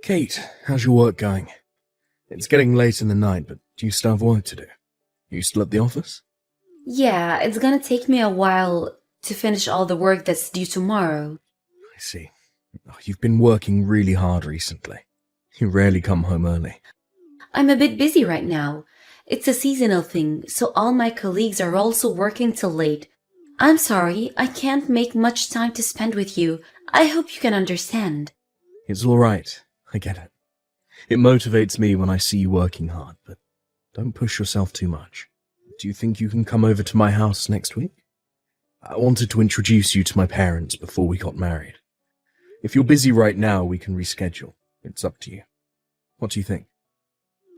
Kate, how's your work going? It's getting late in the night, but do you still have work to do? You still at the office? Yeah, it's gonna take me a while to finish all the work that's due tomorrow. I see. Oh, you've been working really hard recently. You rarely come home early. I'm a bit busy right now. It's a seasonal thing, so all my colleagues are also working till late. I'm sorry, I can't make much time to spend with you. I hope you can understand. It's all right. I get it. It motivates me when I see you working hard, but don't push yourself too much. Do you think you can come over to my house next week? I wanted to introduce you to my parents before we got married. If you're busy right now, we can reschedule. It's up to you. What do you think?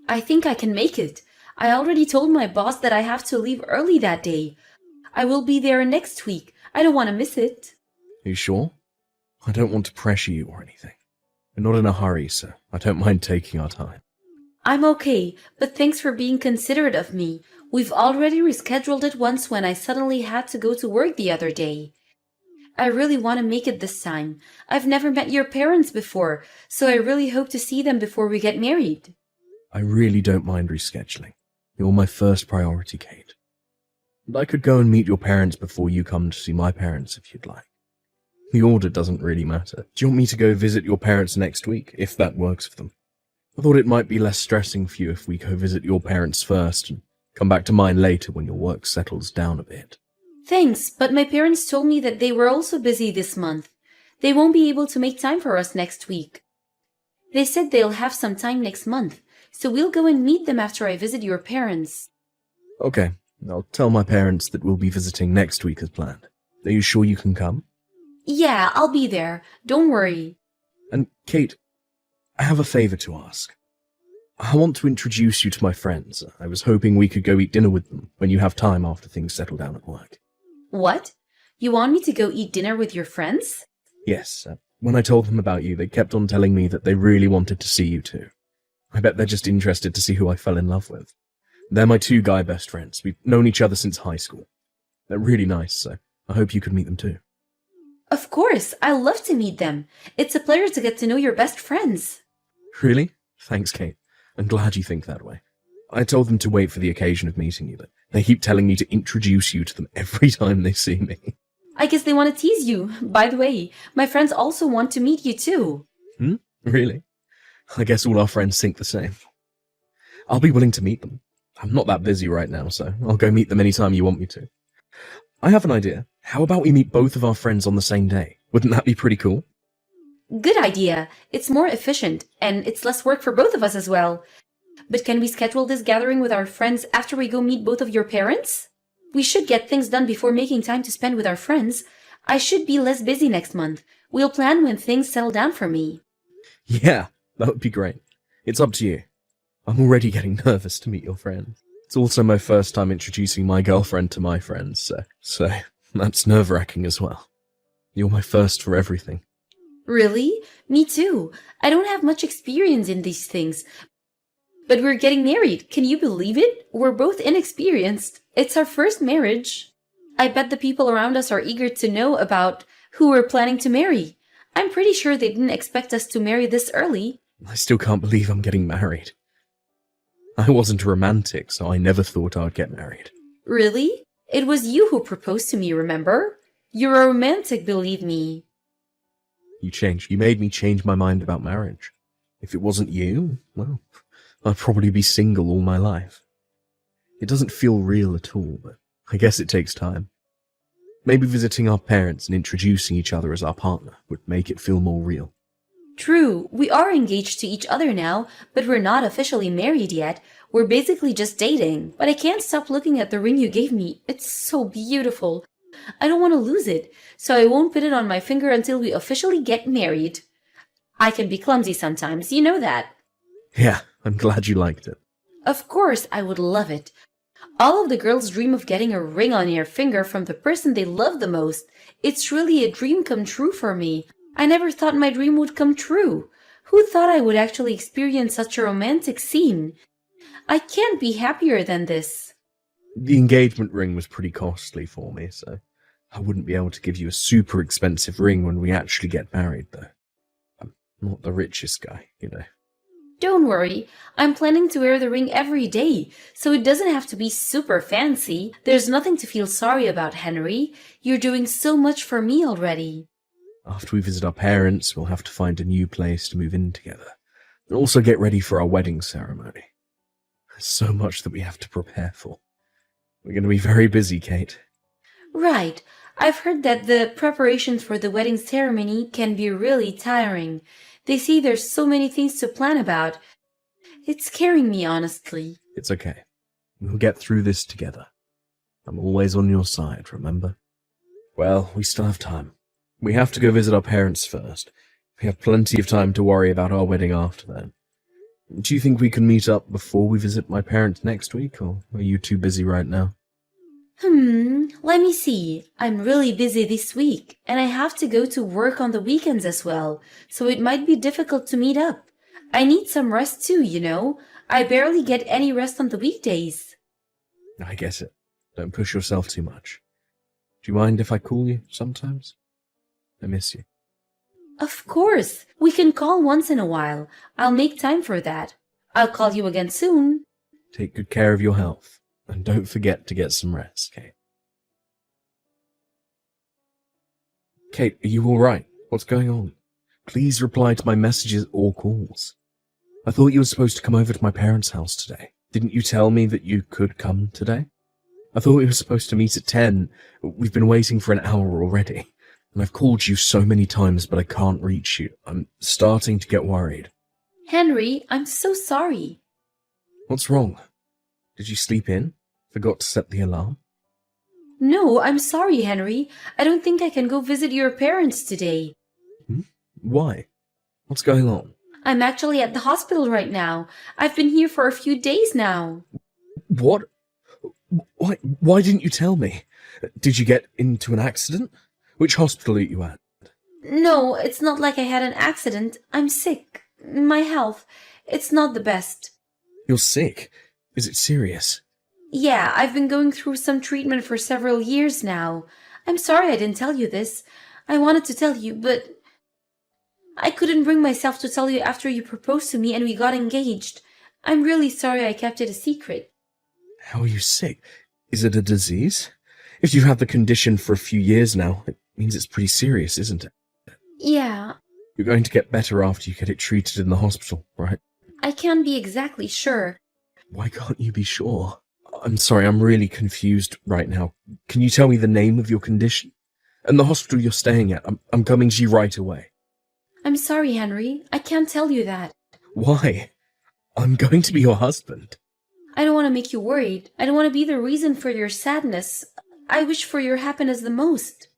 I think I can make it. I already told my boss that I have to leave early that day. I will be there next week. I don't want to miss it. Are you sure? I don't want to pressure you or anything. We're not in a hurry, so I don't mind taking our time. I'm okay, but thanks for being considerate of me. We've already rescheduled it once when I suddenly had to go to work the other day. I really want to make it this time. I've never met your parents before, so I really hope to see them before we get married. I really don't mind rescheduling. You're my first priority, Kate. And I could go and meet your parents before you come to see my parents if you'd like. The order doesn't really matter. Do you want me to go visit your parents next week, if that works for them? I thought it might be less stressing for you if we go visit your parents first and come back to mine later when your work settles down a bit. Thanks, but my parents told me that they were also busy this month. They won't be able to make time for us next week. They said they'll have some time next month, so we'll go and meet them after I visit your parents. Okay, I'll tell my parents that we'll be visiting next week as planned. Are you sure you can come? Yeah, I'll be there. Don't worry. And Kate, I have a favor to ask. I want to introduce you to my friends. I was hoping we could go eat dinner with them when you have time after things settle down at work. What? You want me to go eat dinner with your friends? Yes, when I told them about you, they kept on telling me that they really wanted to see you too. I bet they're just interested to see who I fell in love with. They're my two guy best friends. We've known each other since high school. They're really nice, so I hope you could meet them too. Of course, I love to meet them. It's a pleasure to get to know your best friends. Really? Thanks, Kate. I'm glad you think that way. I told them to wait for the occasion of meeting you, but they keep telling me to introduce you to them every time they see me. I guess they want to tease you. By the way, my friends also want to meet you too. Really? I guess all our friends think the same. I'll be willing to meet them. I'm not that busy right now, so I'll go meet them anytime you want me to. I have an idea. How about we meet both of our friends on the same day? Wouldn't that be pretty cool? Good idea. It's more efficient, and it's less work for both of us as well. But can we schedule this gathering with our friends after we go meet both of your parents? We should get things done before making time to spend with our friends. I should be less busy next month. We'll plan when things settle down for me. Yeah, that would be great. It's up to you. I'm already getting nervous to meet your friends. It's also my first time introducing my girlfriend to my friends, so that's nerve-wracking as well. You're my first for everything. Really? Me too. I don't have much experience in these things. But we're getting married. Can you believe it? We're both inexperienced. It's our first marriage. I bet the people around us are eager to know about who we're planning to marry. I'm pretty sure they didn't expect us to marry this early. I still can't believe I'm getting married. I wasn't a romantic, so I never thought I'd get married. Really? It was you who proposed to me, remember? You're a romantic, believe me. You changed. You made me change my mind about marriage. If it wasn't you, well, I'd probably be single all my life. It doesn't feel real at all, but I guess it takes time. Maybe visiting our parents and introducing each other as our partner would make it feel more real. True, we are engaged to each other now, but we're not officially married yet. We're basically just dating. But I can't stop looking at the ring you gave me. It's so beautiful. I don't want to lose it, so I won't put it on my finger until we officially get married. I can be clumsy sometimes, you know that. Yeah, I'm glad you liked it. Of course, I would love it. All of the girls dream of getting a ring on their finger from the person they love the most. It's really a dream come true for me. I never thought my dream would come true. Who thought I would actually experience such a romantic scene? I can't be happier than this. The engagement ring was pretty costly for me, so I wouldn't be able to give you a super expensive ring when we actually get married, though. Not the richest guy, you know. Don't worry, I'm planning to wear the ring every day, so it doesn't have to be super fancy. There's nothing to feel sorry about, Henry. You're doing so much for me already. After we visit our parents, we'll have to find a new place to move in together. And also get ready for our wedding ceremony. There's so much that we have to prepare for. We're going to be very busy, Kate. Right. I've heard that the preparations for the wedding ceremony can be really tiring. They say there's so many things to plan about. It's scaring me, honestly. It's okay. We'll get through this together. I'm always on your side, remember? Well, we still have time. We have to go visit our parents first. We have plenty of time to worry about our wedding after that. Do you think we can meet up before we visit my parents next week, or are you too busy right now? Let me see. I'm really busy this week, and I have to go to work on the weekends as well, so it might be difficult to meet up. I need some rest too, you know. I barely get any rest on the weekdays. I get it. Don't push yourself too much. Do you mind if I call you sometimes? I miss you. Of course. We can call once in a while. I'll make time for that. I'll call you again soon. Take good care of your health, and don't forget to get some rest, Kate. Kate, are you alright? What's going on? Please reply to my messages or calls. I thought you were supposed to come over to my parents' house today. Didn't you tell me that you could come today? I thought we were supposed to meet at 10. We've been waiting for an hour already. And I've called you so many times, but I can't reach you. I'm starting to get worried. Henry, I'm so sorry. What's wrong? Did you sleep in? Forgot to set the alarm? No, I'm sorry, Henry. I don't think I can go visit your parents today. Why? What's going on? I'm actually at the hospital right now. I've been here for a few days now. What? Why didn't you tell me? Did you get into an accident? Which hospital are you at? No, it's not like I had an accident. I'm sick. My health, it's not the best. You're sick? Is it serious? Yeah, I've been going through some treatment for several years now. I'm sorry I didn't tell you this. I wanted to tell you, but I couldn't bring myself to tell you after you proposed to me and we got engaged. I'm really sorry I kept it a secret. How are you sick? Is it a disease? If you've had the condition for a few years now, it means it's pretty serious, isn't it? Yeah. You're going to get better after you get it treated in the hospital, right? I can't be exactly sure. Why can't you be sure? I'm sorry, I'm really confused right now. Can you tell me the name of your condition? And the hospital you're staying at? I'm coming to you right away. I'm sorry, Henry. I can't tell you that. Why? I'm going to be your husband. I don't want to make you worried. I don't want to be the reason for your sadness. I wish for your happiness the most.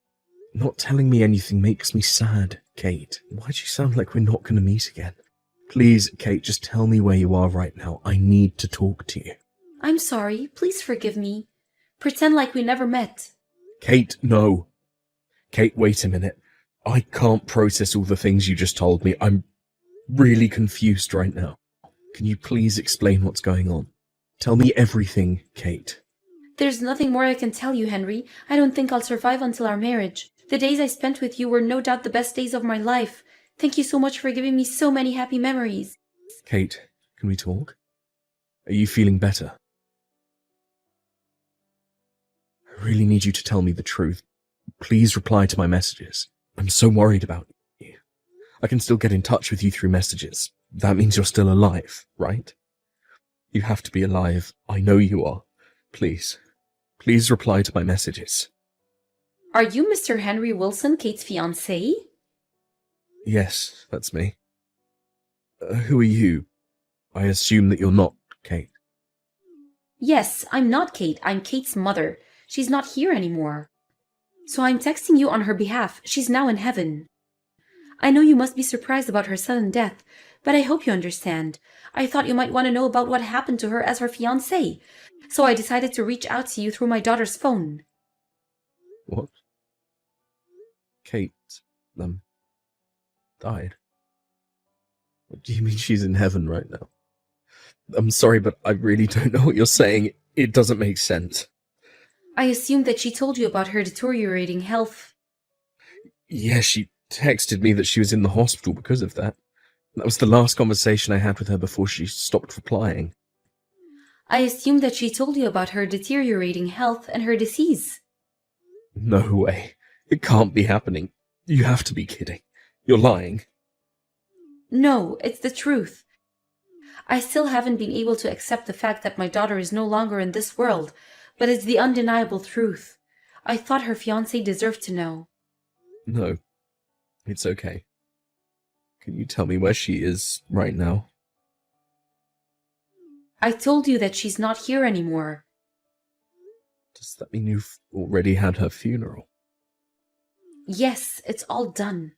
Not telling me anything makes me sad, Kate. Why do you sound like we're not going to meet again? Please, Kate, just tell me where you are right now. I need to talk to you. I'm sorry. Please forgive me. Pretend like we never met. Kate, no. Kate, wait a minute. I can't process all the things you just told me. I'm really confused right now. Can you please explain what's going on? Tell me everything, Kate. There's nothing more I can tell you, Henry. I don't think I'll survive until our marriage. The days I spent with you were no doubt the best days of my life. Thank you so much for giving me so many happy memories. Kate, can we talk? Are you feeling better? I really need you to tell me the truth. Please reply to my messages. I'm so worried about you. I can still get in touch with you through messages. That means you're still alive, right? You have to be alive. I know you are. Please. Please reply to my messages. Are you Mr. Henry Wilson, Kate's fiancé? Yes, that's me. Who are you? I assume that you're not Kate. Yes, I'm not Kate. I'm Kate's mother. She's not here anymore. So I'm texting you on her behalf. She's now in heaven. I know you must be surprised about her sudden death, but I hope you understand. I thought you might want to know about what happened to her as her fiancé, so I decided to reach out to you through my daughter's phone. What? Kate, died? What do you mean she's in heaven right now? I'm sorry, but I really don't know what you're saying. It doesn't make sense. I assumed that she told you about her deteriorating health. Yeah, she texted me that she was in the hospital because of that. That was the last conversation I had with her before she stopped replying. I assume that she told you about her deteriorating health and her disease. No way. It can't be happening. You have to be kidding. You're lying. No, it's the truth. I still haven't been able to accept the fact that my daughter is no longer in this world, but it's the undeniable truth. I thought her fiancé deserved to know. No. It's okay. Can you tell me where she is right now? I told you that she's not here anymore. Does that mean you've already had her funeral? Yes, it's all done.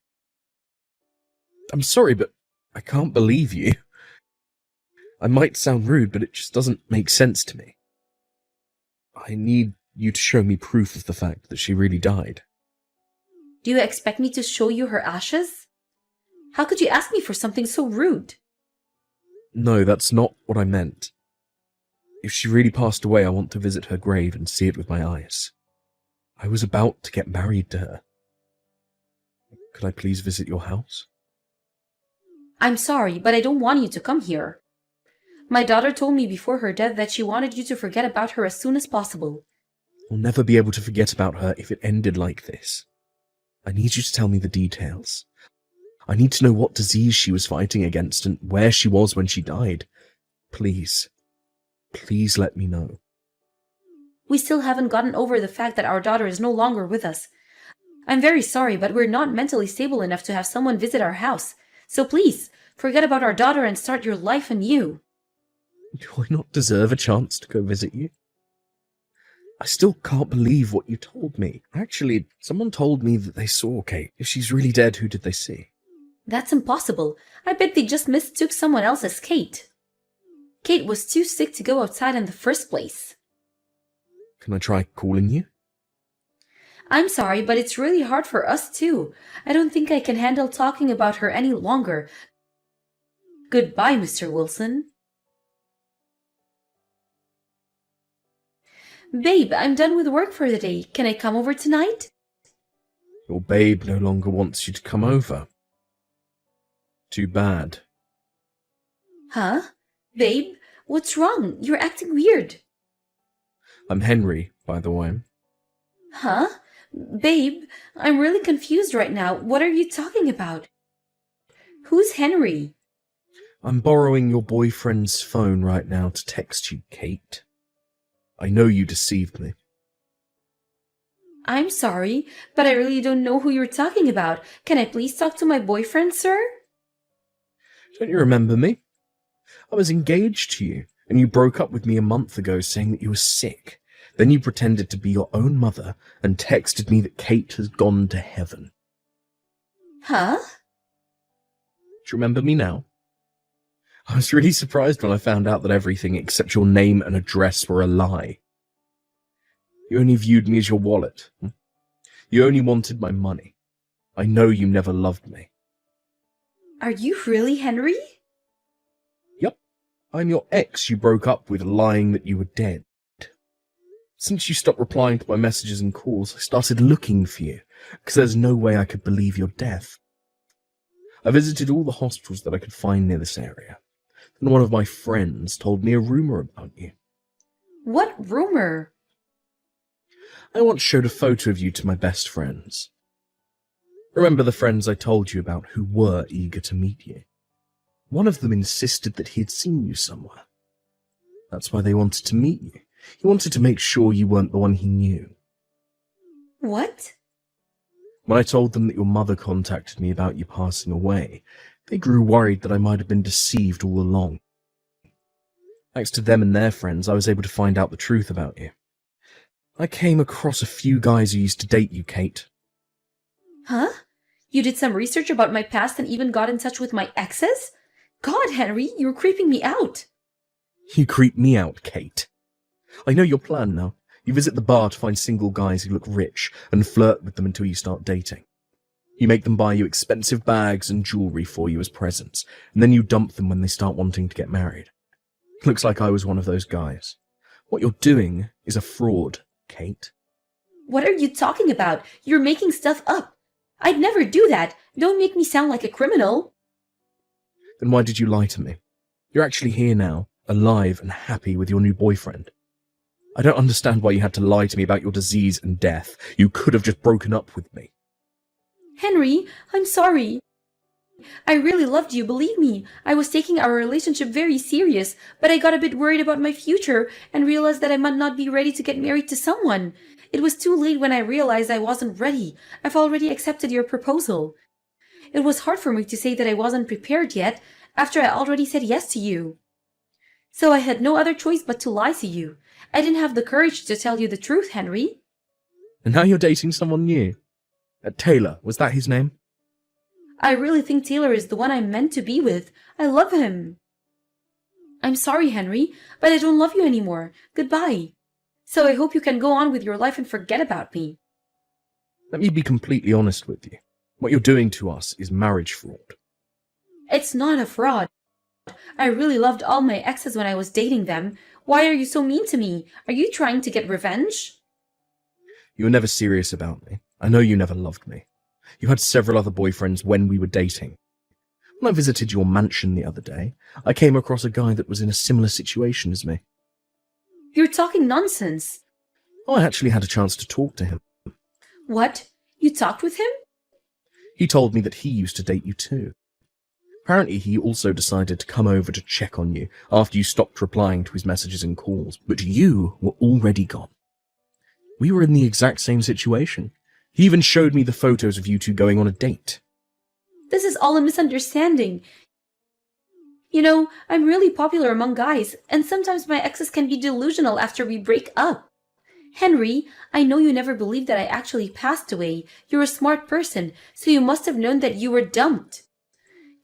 I'm sorry, but I can't believe you. I might sound rude, but it just doesn't make sense to me. I need you to show me proof of the fact that she really died. Do you expect me to show you her ashes? How could you ask me for something so rude? No, that's not what I meant. If she really passed away, I want to visit her grave and see it with my eyes. I was about to get married to her. Could I please visit your house? I'm sorry, but I don't want you to come here. My daughter told me before her death that she wanted you to forget about her as soon as possible. I'll never be able to forget about her if it ended like this. I need you to tell me the details. I need to know what disease she was fighting against and where she was when she died. Please. Please let me know. We still haven't gotten over the fact that our daughter is no longer with us. I'm very sorry, but we're not mentally stable enough to have someone visit our house. So please, forget about our daughter and start your life anew. Do I not deserve a chance to go visit you? I still can't believe what you told me. Actually, someone told me that they saw Kate. If she's really dead, who did they see? That's impossible. I bet they just mistook someone else as Kate. Kate was too sick to go outside in the first place. Can I try calling you? I'm sorry, but it's really hard for us too. I don't think I can handle talking about her any longer. Goodbye, Mr. Wilson. Babe, I'm done with work for the day. Can I come over tonight? Your babe no longer wants you to come over. Too bad. Huh? Babe, what's wrong? You're acting weird. I'm Henry, by the way. Huh? Babe, I'm really confused right now. What are you talking about? Who's Henry? I'm borrowing your boyfriend's phone right now to text you, Kate. I know you deceived me. I'm sorry, but I really don't know who you're talking about. Can I please talk to my boyfriend, sir? Don't you remember me? I was engaged to you, and you broke up with me a month ago saying that you were sick. Then you pretended to be your own mother and texted me that Kate has gone to heaven. Huh? Do you remember me now? I was really surprised when I found out that everything except your name and address were a lie. You only viewed me as your wallet. You only wanted my money. I know you never loved me. Are you really Henry? Yep, I'm your ex you broke up with lying that you were dead. Since you stopped replying to my messages and calls, I started looking for you, because there's no way I could believe your death. I visited all the hospitals that I could find near this area, and one of my friends told me a rumor about you. What rumor? I once showed a photo of you to my best friends. Remember the friends I told you about who were eager to meet you? One of them insisted that he had seen you somewhere. That's why they wanted to meet you. He wanted to make sure you weren't the one he knew. What? When I told them that your mother contacted me about you passing away, they grew worried that I might have been deceived all along. Thanks to them and their friends, I was able to find out the truth about you. I came across a few guys who used to date you, Kate. Huh? You did some research about my past and even got in touch with my exes? God, Henry, you're creeping me out. You creep me out, Kate. I know your plan now. You visit the bar to find single guys who look rich and flirt with them until you start dating. You make them buy you expensive bags and jewelry for you as presents, and then you dump them when they start wanting to get married. Looks like I was one of those guys. What you're doing is a fraud, Kate. What are you talking about? You're making stuff up. I'd never do that. Don't make me sound like a criminal. Then why did you lie to me? You're actually here now, alive and happy with your new boyfriend. I don't understand why you had to lie to me about your disease and death. You could have just broken up with me. Henry, I'm sorry. I really loved you, believe me. I was taking our relationship very serious, but I got a bit worried about my future and realized that I might not be ready to get married to someone. It was too late when I realized I wasn't ready. I've already accepted your proposal. It was hard for me to say that I wasn't prepared yet, after I already said yes to you. So I had no other choice but to lie to you. I didn't have the courage to tell you the truth, Henry. And now you're dating someone new. Taylor, was that his name? I really think Taylor is the one I'm meant to be with. I love him. I'm sorry, Henry, but I don't love you anymore. Goodbye. So I hope you can go on with your life and forget about me. Let me be completely honest with you. What you're doing to us is marriage fraud. It's not a fraud. I really loved all my exes when I was dating them. Why are you so mean to me? Are you trying to get revenge? You were never serious about me. I know you never loved me. You had several other boyfriends when we were dating. When I visited your mansion the other day, I came across a guy that was in a similar situation as me. You're talking nonsense. Oh, I actually had a chance to talk to him. What? You talked with him? He told me that he used to date you too. Apparently, he also decided to come over to check on you after you stopped replying to his messages and calls, but you were already gone. We were in the exact same situation. He even showed me the photos of you two going on a date. This is all a misunderstanding. You know, I'm really popular among guys, and sometimes my exes can be delusional after we break up. Henry, I know you never believed that I actually passed away. You're a smart person, so you must have known that you were dumped.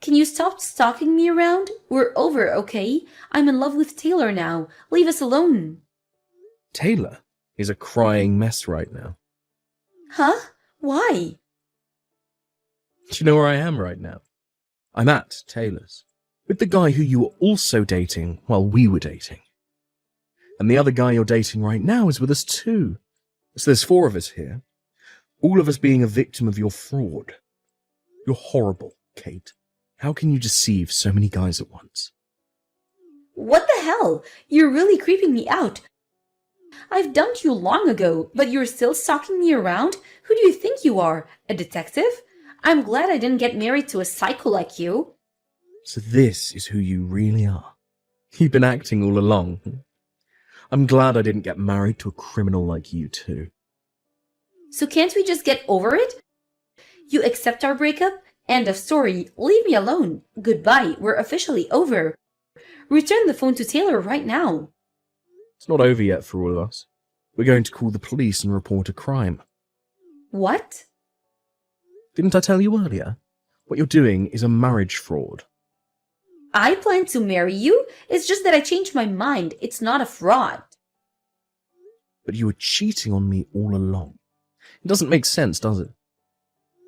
Can you stop stalking me around? We're over, okay? I'm in love with Taylor now. Leave us alone. Taylor is a crying mess right now. Huh? Why? Do you know where I am right now? I'm at Taylor's, with the guy who you were also dating while we were dating. And the other guy you're dating right now is with us too. So there's 4 of us here, all of us being a victim of your fraud. You're horrible, Kate. How can you deceive so many guys at once? What the hell? You're really creeping me out. I've dumped you long ago, but you're still stalking me around? Who do you think you are? A detective? I'm glad I didn't get married to a psycho like you. So this is who you really are. You've been acting all along. I'm glad I didn't get married to a criminal like you too. So can't we just get over it? You accept our breakup? End of story. Leave me alone. Goodbye. We're officially over. Return the phone to Taylor right now. It's not over yet for all of us. We're going to call the police and report a crime. What? Didn't I tell you earlier? What you're doing is a marriage fraud. I plan to marry you. It's just that I changed my mind. It's not a fraud. But you were cheating on me all along. It doesn't make sense, does it?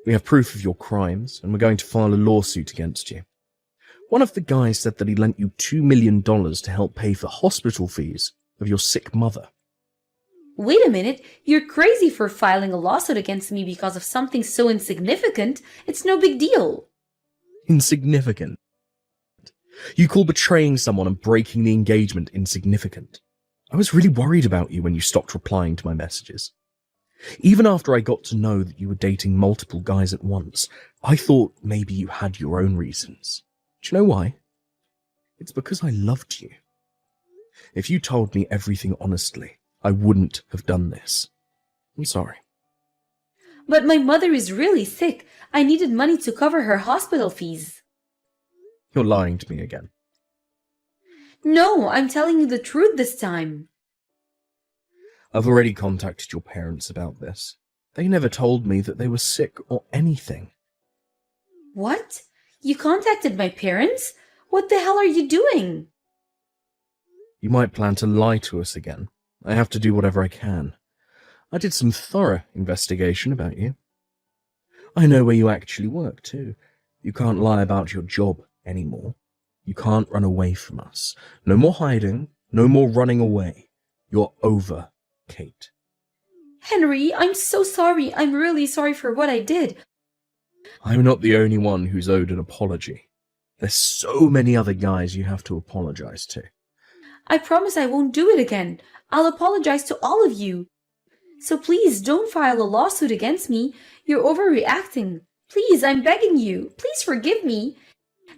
We have proof of your crimes, and we're going to file a lawsuit against you. One of the guys said that he lent you $2 million to help pay for hospital fees of your sick mother. Wait a minute. You're crazy for filing a lawsuit against me because of something so insignificant. It's no big deal. Insignificant? You call betraying someone and breaking the engagement insignificant. I was really worried about you when you stopped replying to my messages. Even after I got to know that you were dating multiple guys at once, I thought maybe you had your own reasons. Do you know why? It's because I loved you. If you told me everything honestly, I wouldn't have done this. I'm sorry. But my mother is really sick. I needed money to cover her hospital fees. You're lying to me again. No, I'm telling you the truth this time. I've already contacted your parents about this. They never told me that they were sick or anything. What? You contacted my parents? What the hell are you doing? You might plan to lie to us again. I have to do whatever I can. I did some thorough investigation about you. I know where you actually work, too. You can't lie about your job anymore. You can't run away from us. No more hiding. No more running away. You're over, Kate. Henry, I'm so sorry. I'm really sorry for what I did. I'm not the only one who's owed an apology. There's so many other guys you have to apologize to. I promise I won't do it again. I'll apologize to all of you. So please don't file a lawsuit against me. You're overreacting. Please, I'm begging you. Please forgive me.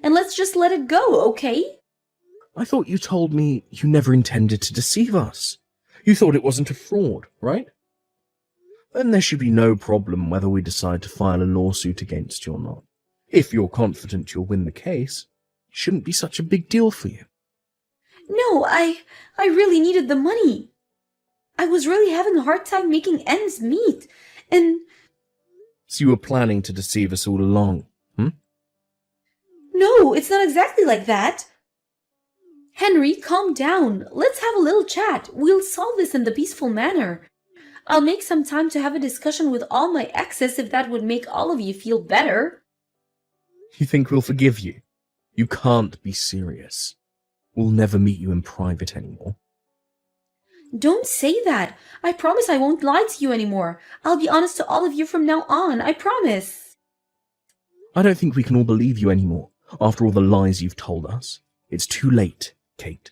And let's just let it go, okay? I thought you told me you never intended to deceive us. You thought it wasn't a fraud, right? Then there should be no problem whether we decide to file a lawsuit against you or not. If you're confident you'll win the case, it shouldn't be such a big deal for you. No, I really needed the money. I was really having a hard time making ends meet. And... So you were planning to deceive us all along, No, it's not exactly like that. Henry, calm down. Let's have a little chat. We'll solve this in the peaceful manner. I'll make some time to have a discussion with all my exes if that would make all of you feel better. You think we'll forgive you? You can't be serious. We'll never meet you in private anymore. Don't say that. I promise I won't lie to you anymore. I'll be honest to all of you from now on. I promise. I don't think we can all believe you anymore, after all the lies you've told us. It's too late, Kate.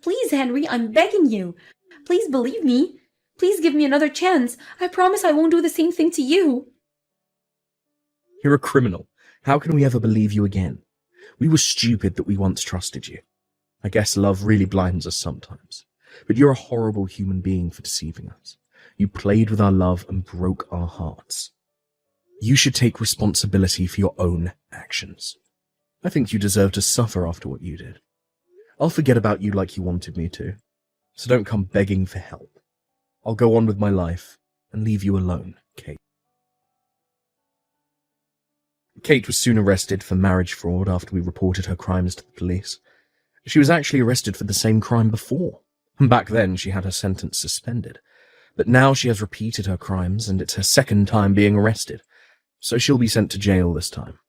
Please, Henry, I'm begging you. Please believe me. Please give me another chance. I promise I won't do the same thing to you. You're a criminal. How can we ever believe you again? We were stupid that we once trusted you. I guess love really blinds us sometimes. But you're a horrible human being for deceiving us. You played with our love and broke our hearts. You should take responsibility for your own actions. I think you deserve to suffer after what you did. I'll forget about you like you wanted me to. So don't come begging for help. I'll go on with my life and leave you alone, Kate. Kate was soon arrested for marriage fraud after we reported her crimes to the police. She was actually arrested for the same crime before. Back then, she had her sentence suspended. But now she has repeated her crimes, and it's her second time being arrested. So she'll be sent to jail this time.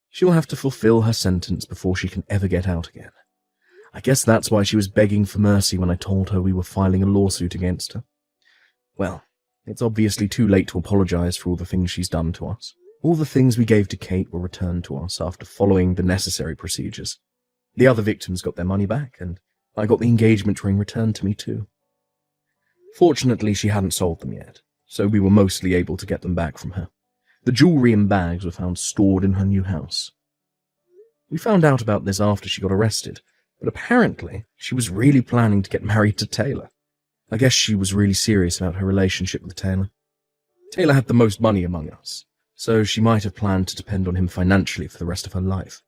She'll have to fulfill her sentence before she can ever get out again. I guess that's why she was begging for mercy when I told her we were filing a lawsuit against her. Well, it's obviously too late to apologize for all the things she's done to us. All the things we gave to Kate were returned to us after following the necessary procedures. The other victims got their money back, and I got the engagement ring returned to me too. Fortunately, she hadn't sold them yet, so we were mostly able to get them back from her. The jewellery and bags were found stored in her new house. We found out about this after she got arrested, but apparently she was really planning to get married to Taylor. I guess she was really serious about her relationship with Taylor. Taylor had the most money among us, so she might have planned to depend on him financially for the rest of her life.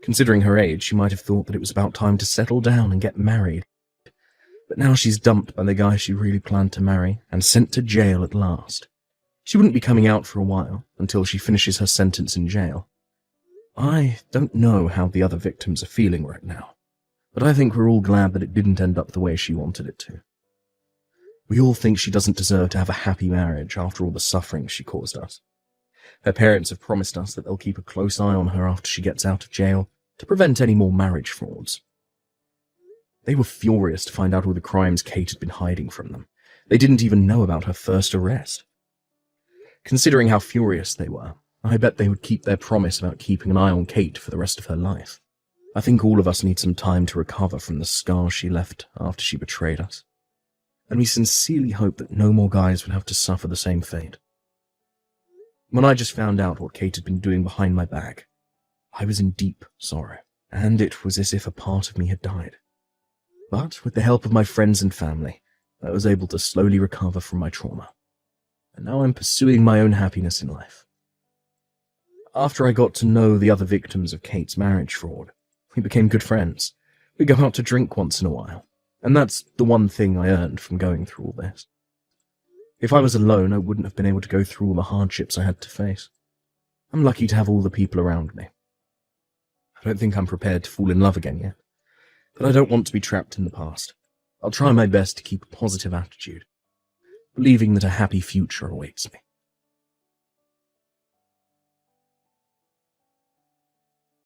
Considering her age, she might have thought that it was about time to settle down and get married. But now she's dumped by the guy she really planned to marry and sent to jail at last. She wouldn't be coming out for a while, until she finishes her sentence in jail. I don't know how the other victims are feeling right now, but I think we're all glad that it didn't end up the way she wanted it to. We all think she doesn't deserve to have a happy marriage after all the suffering she caused us. Her parents have promised us that they'll keep a close eye on her after she gets out of jail to prevent any more marriage frauds. They were furious to find out all the crimes Kate had been hiding from them. They didn't even know about her first arrest. Considering how furious they were, I bet they would keep their promise about keeping an eye on Kate for the rest of her life. I think all of us need some time to recover from the scars she left after she betrayed us. And we sincerely hope that no more guys would have to suffer the same fate. When I just found out what Kate had been doing behind my back, I was in deep sorrow, and it was as if a part of me had died. But with the help of my friends and family, I was able to slowly recover from my trauma. And now I'm pursuing my own happiness in life. After I got to know the other victims of Kate's marriage fraud, we became good friends. We go out to drink once in a while, and that's the one thing I earned from going through all this. If I was alone, I wouldn't have been able to go through all the hardships I had to face. I'm lucky to have all the people around me. I don't think I'm prepared to fall in love again yet, but I don't want to be trapped in the past. I'll try my best to keep a positive attitude, believing that a happy future awaits me.